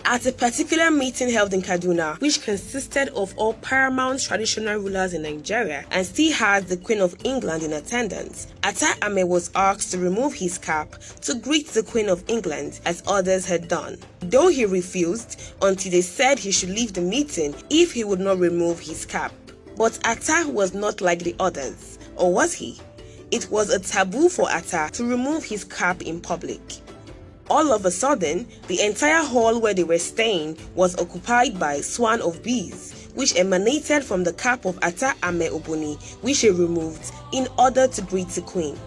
At a particular meeting held in Kaduna, which consisted of all paramount traditional rulers in Nigeria and still had the Queen of England in attendance, Attah Ameh was asked to remove his cap to greet the Queen of England as others had done, though he refused until they said he should leave the meeting if he would not remove his cap. But Attah was not like the others, or was he? It was a taboo for Attah to remove his cap in public. All of a sudden, the entire hall where they were staying was occupied by a swarm of bees, which emanated from the cap of Attah Ameh Oboni, which he removed in order to greet the Queen.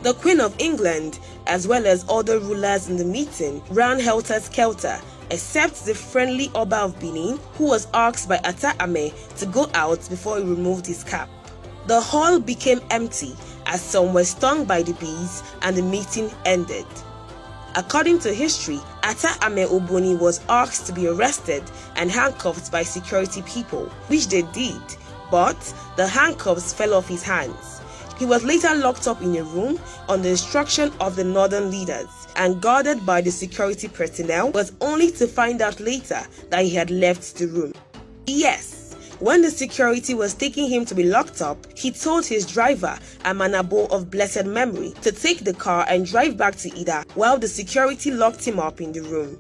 The Queen of England, as well as other rulers in the meeting, ran helter-skelter, except the friendly Oba of Benin, who was asked by Attah Ameh to go out before he removed his cap. The hall became empty as some were stung by the bees and the meeting ended. According to history, Attah Ameh Oboni was asked to be arrested and handcuffed by security people, which they did, but the handcuffs fell off his hands. He was later locked up in a room on the instruction of the northern leaders and guarded by the security personnel, was only to find out later that he had left the room. Yes. When the security was taking him to be locked up, he told his driver, Amanabo of blessed memory, to take the car and drive back to Ida while the security locked him up in the room.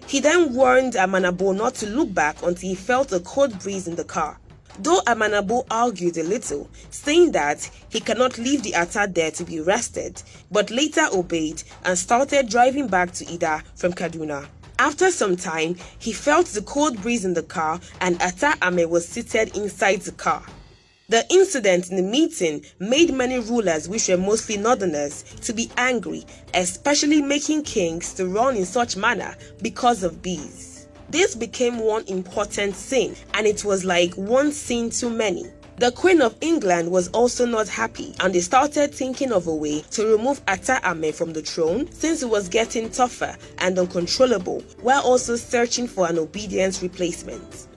He then warned Amanabo not to look back until he felt a cold breeze in the car. Though Amanabo argued a little, saying that he cannot leave the Attah there to be arrested, but later obeyed and started driving back to Ida from Kaduna. After some time, he felt the cold breeze in the car and Attah Ameh was seated inside the car. The incident in the meeting made many rulers, which were mostly northerners, to be angry, especially making kings to run in such manner because of bees. This became one important sin, and it was like one sin too many. The Queen of England was also not happy, and they started thinking of a way to remove Attah Ameh from the throne since it was getting tougher and uncontrollable, while also searching for an obedient replacement.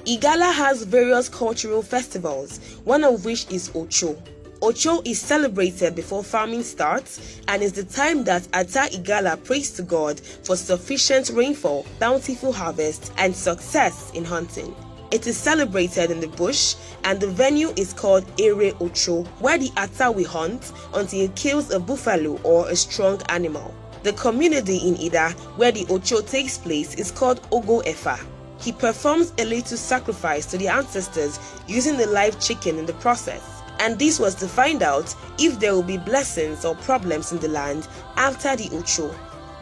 Igala has various cultural festivals, one of which is Ocho. Ocho is celebrated before farming starts and is the time that Attah Igala prays to God for sufficient rainfall, bountiful harvest, and success in hunting. It is celebrated in the bush, and the venue is called Ere Ocho, where the Attah will hunt until he kills a buffalo or a strong animal. The community in Ida, where the Ocho takes place, is called Ogo Efa. He performs a little sacrifice to the ancestors using the live chicken in the process, and this was to find out if there will be blessings or problems in the land after the Ocho.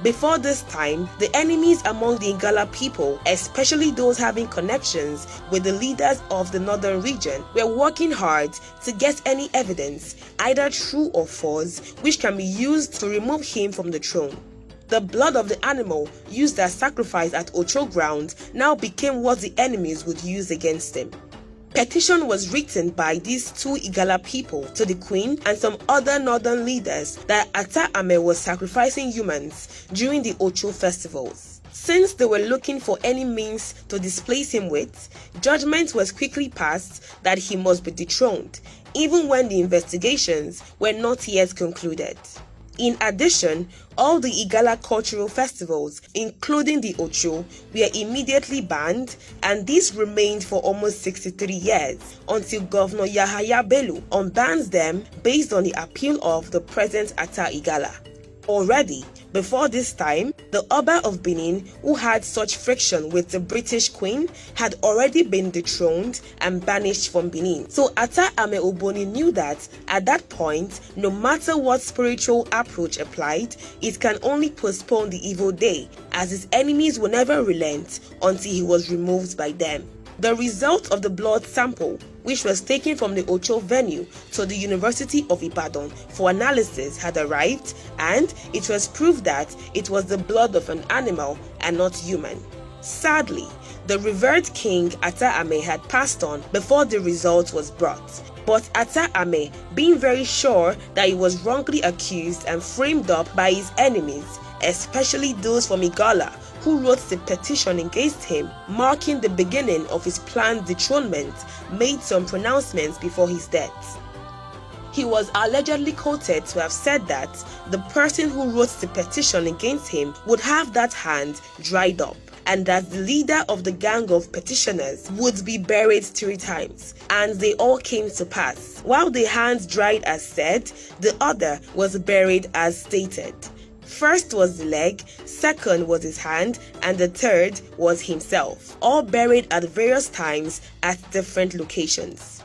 Before this time, the enemies among the Igala people, especially those having connections with the leaders of the northern region, were working hard to get any evidence, either true or false, which can be used to remove him from the throne. The blood of the animal used as sacrifice at Ocho ground now became what the enemies would use against him. Petition was written by these two Igala people to the Queen and some other northern leaders that Attah Ameh was sacrificing humans during the Ocho festivals. Since they were looking for any means to displace him with, judgment was quickly passed that he must be dethroned, even when the investigations were not yet concluded. In addition, all the Igala cultural festivals, including the Ocho, were immediately banned, and this remained for almost 63 years until Governor Yahaya Bello unbans them based on the appeal of the present Attah Igala. Already, before this time, the Oba of Benin, who had such friction with the British Queen, had already been dethroned and banished from Benin. So Attah Ameh Oboni knew that at that point, no matter what spiritual approach applied, it can only postpone the evil day, as his enemies will never relent until he was removed by them. The result of the blood sample, which was taken from the Ocho venue to the University of Ibadan for analysis, had arrived, and it was proved that it was the blood of an animal and not human. Sadly, the revered king Attah Ameh had passed on before the result was brought. But Attah Ameh, being very sure that he was wrongly accused and framed up by his enemies, especially those from Igala, who wrote the petition against him, marking the beginning of his planned dethronement, made some pronouncements before his death. He was allegedly quoted to have said that the person who wrote the petition against him would have that hand dried up, and that the leader of the gang of petitioners would be buried 3 times, and they all came to pass. While the hand dried as said, the other was buried as stated. First was the leg, second was his hand, and the third was himself, all buried at various times at different locations.